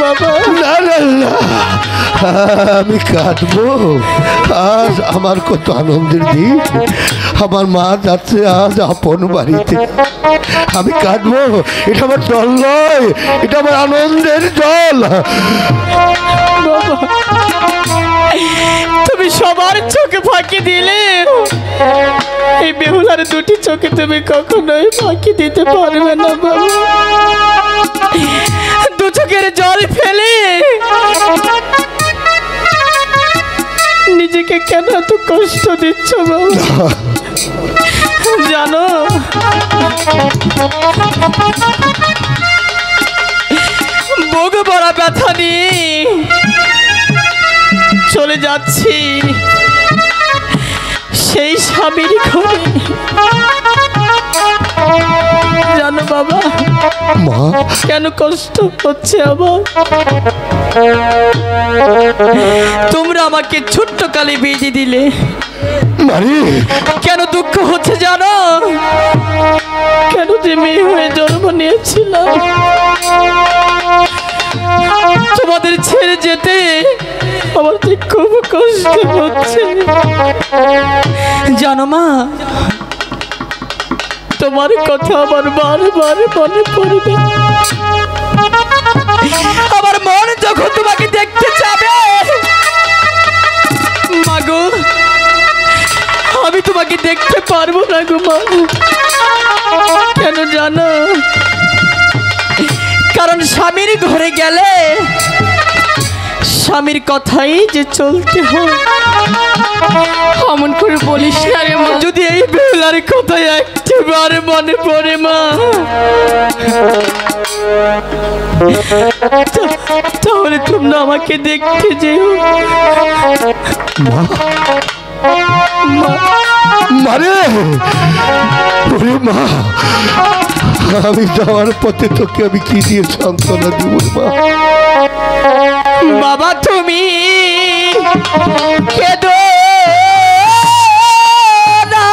বাবা। না না না, আমি কাঁদবো? আজ আমার কত আনন্দের দিন, আমার মা যাচ্ছে আজ আপন বাড়িতে, আমি কাঁদবো? এটা আমার জল নয়, এটা আমার আনন্দের জল। বাবা, তুমি সবার চোখে ফাঁকি দিলে, এই বেহুলার দুটি চোখে তুমি কখনোই ফাঁকি দিতে পারবে না বাবা। দু চোখের জল ফেলে নিজেকে কেন এত কষ্ট দিচ্ছ বাবা? জানো, বুক ভরা ব্যথা নিয়ে চলে যাচ্ছি সেই স্বামীর ঘরে। জানো বাবা, মা কেন কষ্ট হচ্ছে আমার? তোমরা আমাকে ছোট্ট কালে বিয়ে দিলে, মারি কেন দুঃখ হচ্ছে জানো? কেন যে মেয়ে হয়ে জন্ম নিয়েছিলাম, তোমাদের ছেড়ে যেতে আমার যে খুব কষ্ট হচ্ছে। জানো মা, তোমার কথা আমার বারবার মনে পড়বে। আমার মন যখন তোমাকে দেখতে চাবে, মাগো আমি তোমাকে দেখতে পারবো না গো মা। কেন জানো? কারণ স্বামীর ঘরে গেলে স্বামীর কথাই যে চলতে হয়। অমন করে বলিস না রে মা। যদি এই বেলার কথা একবার মনে পড়ে মা, তাহলে তোমরা আমাকে দেখতে যেও। মারে ওরে মা, আমি যাওয়ার পথে তোকে আমি কি দিয়ে সান্ত্বনা দিব মা? বাবা তুমি কেঁদো না,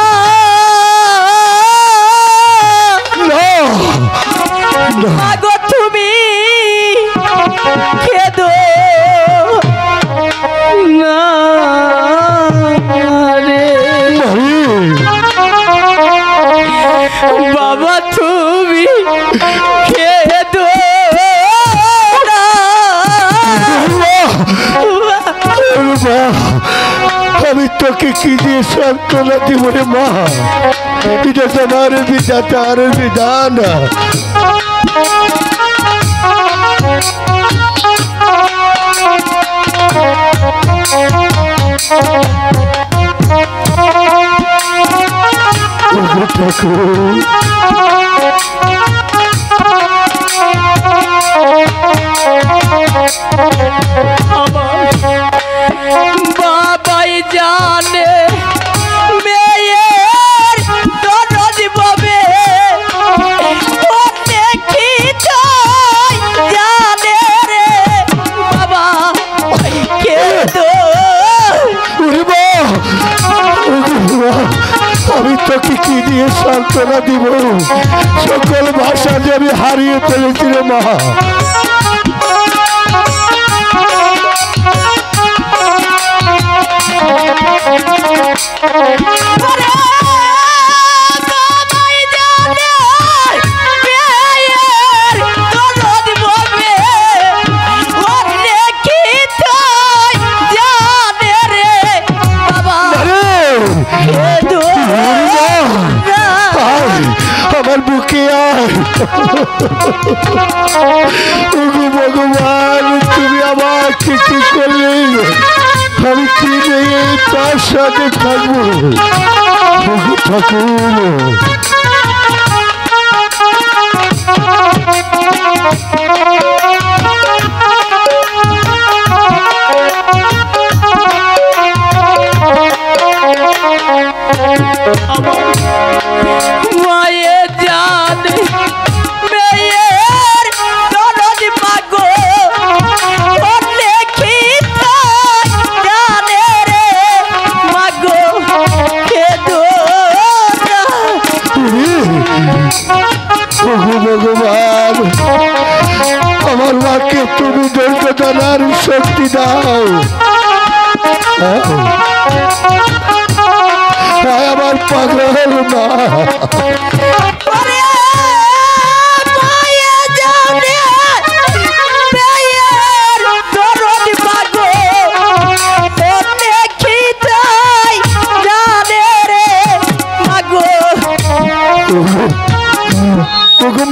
মাগো তুমি কেঁদো না রে। বাবা তুমি কেঁদো না। আমি তোকে কি দিয়ে সান্ত্বনা দিব রে মা? এটা তোমার বিধাতার বিধান। ঠাকুর বাবাই জানে মেয়ের দরদ পাবে, কি জানে রে বাবা কেঁদো। আমি তোকে কি দিয়ে সান্ত্বনা দিব? সকল ভাষা যে আমি হারিয়ে ফেলেছি রে মা। আমার বুকে আয় ভগবান, তুমি আমাকে কি করলে? আমি কি নিয়ে তার সাথে থাকবো? ঠাকুর মায়ে জানে মেয়ের দরদ মাগো, কি জানে রে মাগো কেঁদো না। ভগবান, আমার মাকে তুমি তুমি ধৈর্য ধরার শক্তি দাও। আমার পাগল মা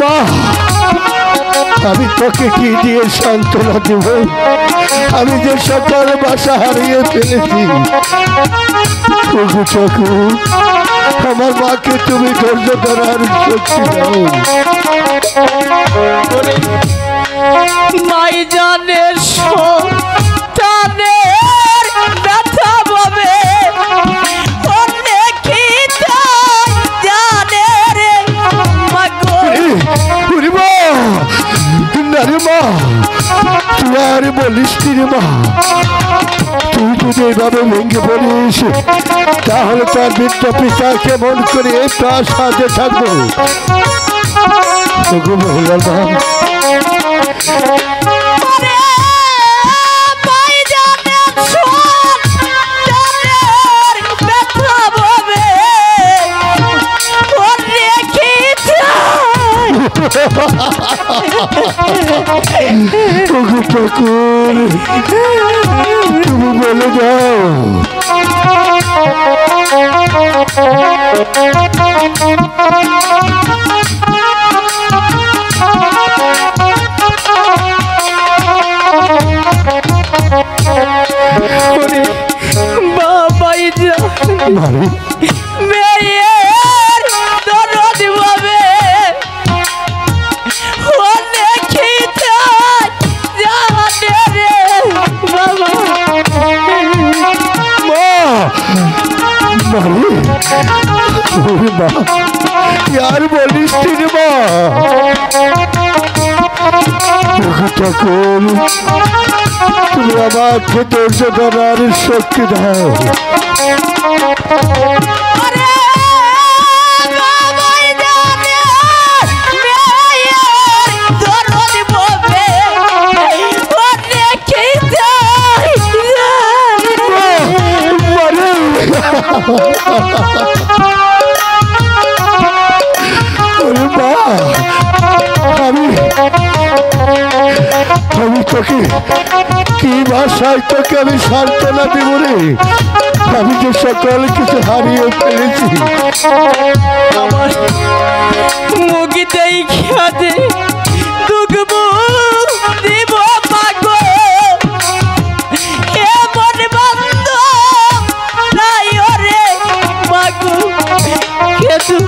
মা, আমি তোকে কি দিয়ে সান্ত্বনা দেব? আমি যে সকল বাসা হারিয়ে ফেলেছি। আমার মাকে তুমি ধৈর্য ধরার শক্তি দাও। মাই জানের সন্তানের ব্যথা পাবে তুই আর বলিস রে মা, তুই যদি এইভাবে ভেঙে পড়িস তাহলে তার বৃদ্ধ পিতা কেমন করে তার সাথে থাকবো? মহিলার মা তুমি বলে দাও। বাবাই যা মেয়ের দরদ ভাবে यार बोलिस रे मা, ঠাকুর তুমি আমাকে ধৈর্য ধরার শক্তি দাও। আমি তোকে কি ভাষায় তোকে আমি সান্ত্বনা দিব রে? আমি যে সকল কিছু হারিয়ে ফেলেছি। আমার মুগি দেই খেতে দুগব দিব পাগো এ মনে বন্ধ নাই ওরে পাগো কেতু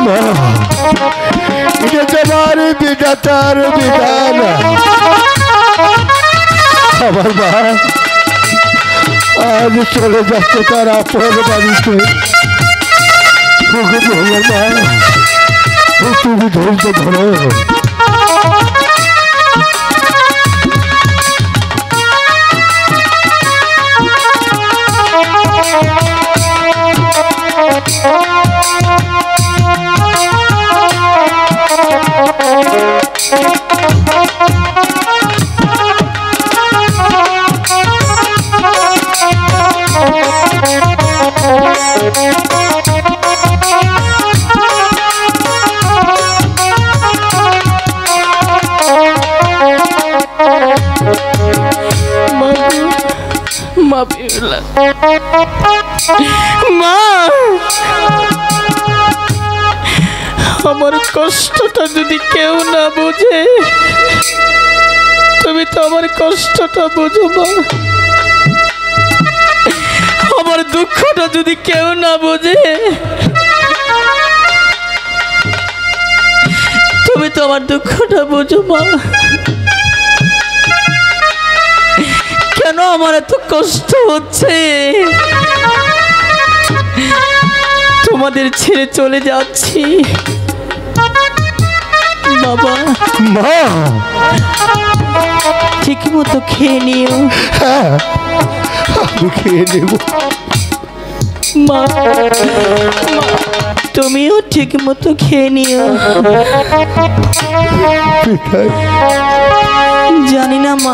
মা, এটা তোমার বিধাতার বিধান। আমার মা আজ চলে যাচ্ছে তার আপন বাড়িতে। মা, তুমি ধৈর্য ধরো। মা, আমার কষ্টটা যদি কেউ না বোঝে, তুমি তো আমার কষ্টটা বোঝো মা। আমার দুঃখটা যদি কেউ না বোঝে, তুমি তো আমার দুঃখটা বোঝো মা। কেন আমার এত কষ্ট হচ্ছে? তোমাদের ছেড়ে চলে যাচ্ছি বাবা। মা, ঠিক মতো খেয়ে নিও। হ্যাঁ, আমি খেয়ে নেব মা। তুমিও ঠিক মতো খেয়ে নিও। পিতাই, জানি না মা